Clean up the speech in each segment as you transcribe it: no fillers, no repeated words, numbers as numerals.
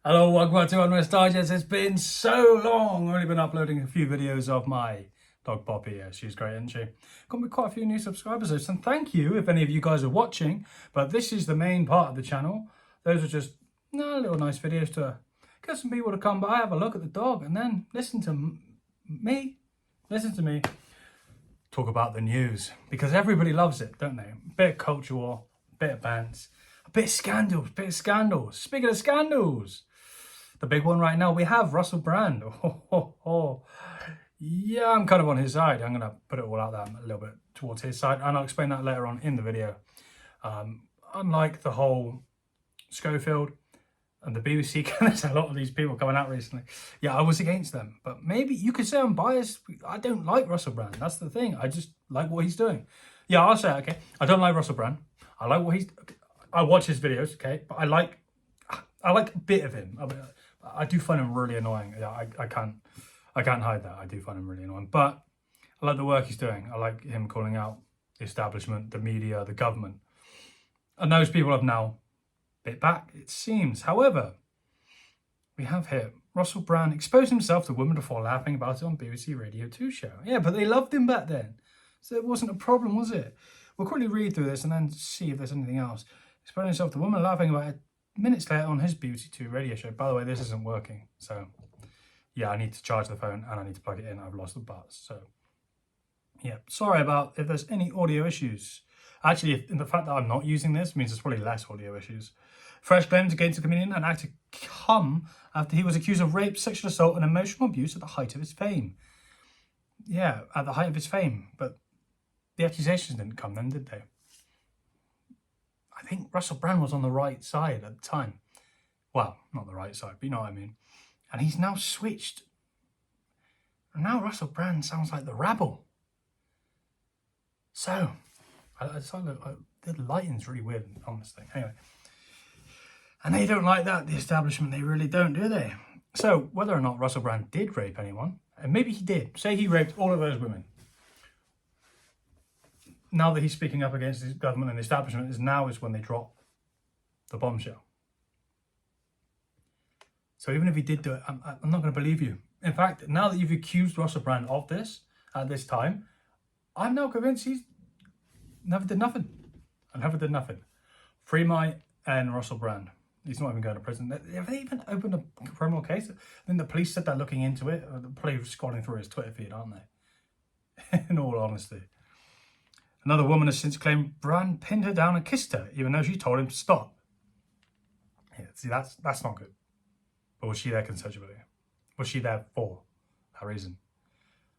Hello, welcome back to Unrest Digest. It's been so long. I've only been uploading a few videos of my dog Poppy. Yeah, she's great, isn't she? Got me quite a few new subscribers, and thank you if any of you guys are watching. But this is the main part of the channel. Those are just little nice videos to get some people to come by, have a look at the dog, and then listen to me. Listen to me talk about the news, because everybody loves it, don't they? A bit of culture war, a bit of bands, a bit of scandals. Speaking of scandals, the big one right now, we have Russell Brand. Yeah, I'm kind of on his side. I'm going to put it all out there a little bit towards his side, and I'll explain that later on in the video. Unlike the whole Schofield and the BBC, there's a lot of these people coming out recently. Yeah, I was against them, but maybe you could say I'm biased. I don't like Russell Brand. That's the thing. I just like what he's doing. Yeah, I'll say it, okay. I don't like Russell Brand. I like what I watch his videos, okay, but I like a bit of him. I do find him really annoying. Yeah, I can't hide that. I do find him really annoying, but I like the work he's doing. I like him calling out the establishment, the media, the government, and those people have now bit back, it seems. However, we have here Russell Brand exposed himself to women before laughing about it on BBC Radio 2 show. Yeah, but they loved him back then, so it wasn't a problem, was it? We'll quickly read through this and then see if there's anything else. Exposing himself to women laughing about it minutes later on his BBC 2 radio show. By the way, this isn't working, so yeah, I need to charge the phone and I need to plug it in. I've lost the butts, so yeah, sorry about if there's any audio issues. Actually, the fact that I'm not using this means there's probably less audio issues. Fresh claims against the comedian and actor come after he was accused of rape, sexual assault and emotional abuse at the height of his fame. Yeah, at the height of his fame, but the accusations didn't come then, did they? I think Russell Brand was on the right side at the time. Well, not the right side, but you know what I mean. And he's now switched. And now Russell Brand sounds like the rabble. So, the lighting's really weird on this thing. Anyway. And they don't like that, the establishment. They really don't, do they? So, whether or not Russell Brand did rape anyone, and maybe he did. Say he raped all of those women. Now that he's speaking up against the government and the establishment, is when they drop the bombshell. So even if he did do it, I'm not going to believe you. In fact, now that you've accused Russell Brand of this at this time, I'm now convinced he's never did nothing. I never did nothing. Free my and Russell Brand. He's not even going to prison. Have they even opened a criminal case? I think the police said they're looking into it. The police are scrolling through his Twitter feed, aren't they? In all honesty. Another woman has since claimed Brand pinned her down and kissed her, even though she told him to stop. Yeah, see, that's not good. But was she there consensually? Was she there for that reason?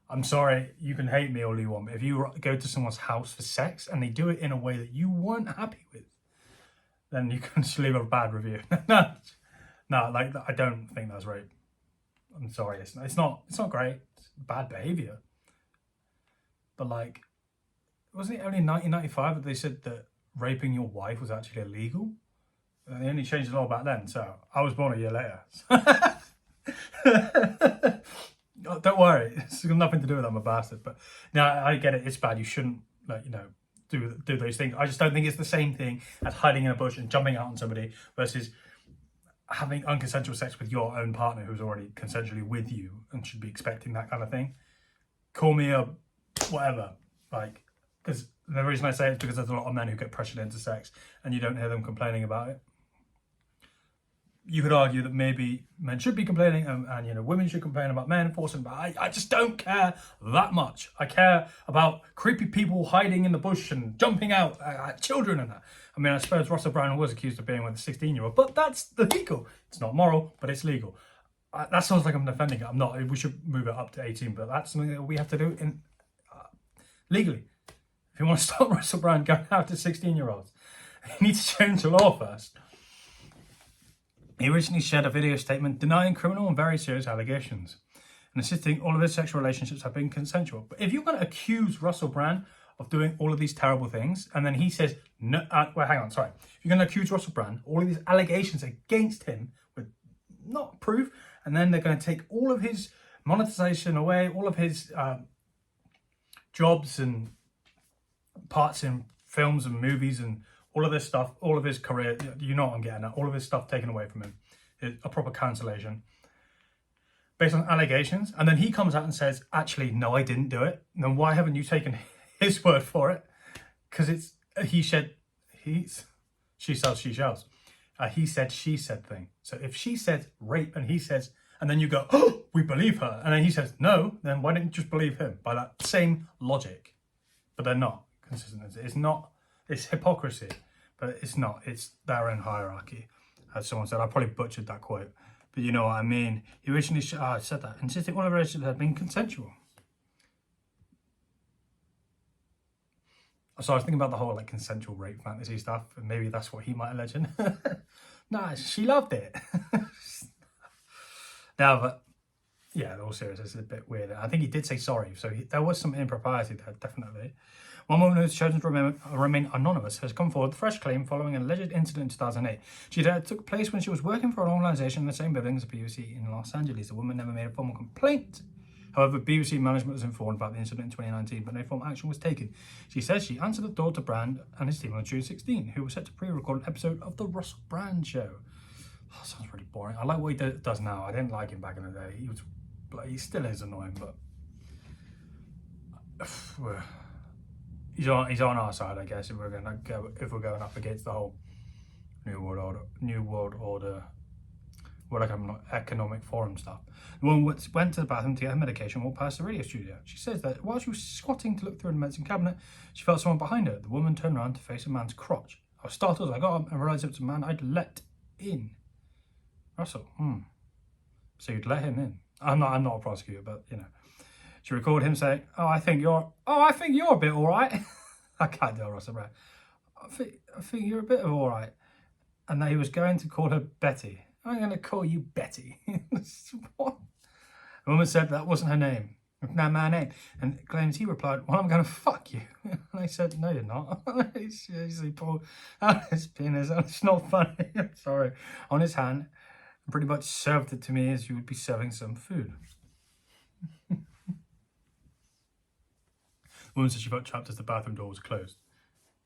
I'm sorry, you can hate me all you want, but if you go to someone's house for sex and they do it in a way that you weren't happy with, then you can just leave a bad review. No, like I don't think that's rape. I'm sorry, it's not great. It's bad behaviour. But like, wasn't it only in 1995 that they said that raping your wife was actually illegal? And they only changed the law back then, so I was born a year later. Oh, don't worry, it's got nothing to do with I'm a bastard. But now I get it, it's bad. You shouldn't, do those things. I just don't think it's the same thing as hiding in a bush and jumping out on somebody versus having unconsensual sex with your own partner who's already consensually with you and should be expecting that kind of thing. Call me a whatever, because the reason I say it is because there's a lot of men who get pressured into sex and you don't hear them complaining about it. You could argue that maybe men should be complaining and women should complain about men forcing, but I just don't care that much. I care about creepy people hiding in the bush and jumping out at children and that. I mean, I suppose Russell Brand was accused of being with a 16-year-old, but that's legal. It's not moral, but it's legal. That sounds like I'm defending it. I'm not. We should move it up to 18, but that's something that we have to do legally. If you want to stop Russell Brand going out to 16-year-olds, you need to change the law first. He recently shared a video statement denying criminal and very serious allegations and insisting all of his sexual relationships have been consensual. But if you're going to accuse Russell Brand of doing all of these terrible things, and then he says, no, hang on, sorry. If you're going to accuse Russell Brand, all of these allegations against him with not proof, and then they're going to take all of his monetization away, all of his jobs and parts in films and movies and all of this stuff, all of his career, you know what I'm getting at, all of his stuff taken away from him, a proper cancellation based on allegations. And then he comes out and says, actually, no, I didn't do it. Then why haven't you taken his word for it? Because it's she said, she shells. He said, she said thing. So if she said rape and he says, and then you go, oh, we believe her. And then he says, no, then why didn't you just believe him? By that same logic. But they're not consistent. It's not, it's hypocrisy, but it's not. It's their own hierarchy. As someone said, I probably butchered that quote, but you know what I mean. He originally said that, insisted one of the relationships had been consensual. So I was thinking about the whole like consensual rape fantasy stuff, and maybe that's what he might alleged. Nah, she loved it. Now, but yeah, in all seriousness, it's a bit weird. I think he did say sorry, so there was some impropriety there, definitely. One woman who's chosen to remain anonymous has come forward with a fresh claim following an alleged incident in 2008. She said it took place when she was working for an organisation in the same building as the BBC in Los Angeles. The woman never made a formal complaint. However, BBC management was informed about the incident in 2019, but no formal action was taken. She says she answered the door to Brand and his team on June 16, who was set to pre-record an episode of The Russell Brand Show. Oh, sounds really boring. I like what he does now. I didn't like him back in the day. He still is annoying, but he's on our side, I guess. If we're going up against the whole New World Order, World Economic Forum stuff. The woman went to the bathroom to get her medication and walked past the radio studio. She says that while she was squatting to look through the medicine cabinet, she felt someone behind her. The woman turned around to face a man's crotch. I was startled as I got up and realised it was a man I'd let in. Russell, So you'd let him in? I'm not a prosecutor, but you know. She recorded him saying, I think you're a bit alright. I can't do Russell Brand. I think you're a bit of alright. And that he was going to call her Betty. I'm going to call you Betty. What? The woman said that wasn't her name. No, my name. And claims he replied, well, I'm going to fuck you. And I said, no, you're not. He's pulled out his penis. It's not funny. I'm sorry. On his hand, and pretty much served it to me as you would be serving some food. The woman said she felt trapped as the bathroom door was closed.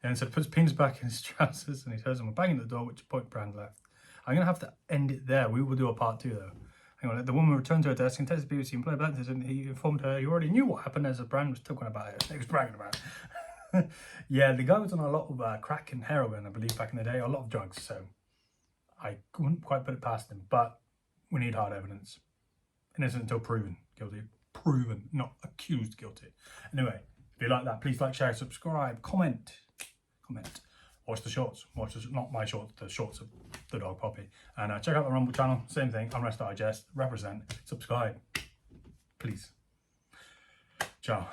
And said, puts penis back in his trousers, and he heard someone banging at the door, which point Brand left. I'm going to have to end it there. We will do a part 2, though. Hang on, the woman returned to her desk and texted the BBC employee about this, and he informed her he already knew what happened as Brand was talking about it. He was bragging about it. Yeah, the guy was on a lot of crack and heroin, I believe, back in the day, a lot of drugs, so I wouldn't quite put it past him, but we need hard evidence. Innocent until proven guilty. Proven, not accused guilty. Anyway, if you like that, please like, share, subscribe, comment. Watch the shorts. Not my shorts, the shorts of the dog Poppy. And check out the Rumble channel. Same thing. Unrest Digest. Represent. Subscribe. Please. Ciao.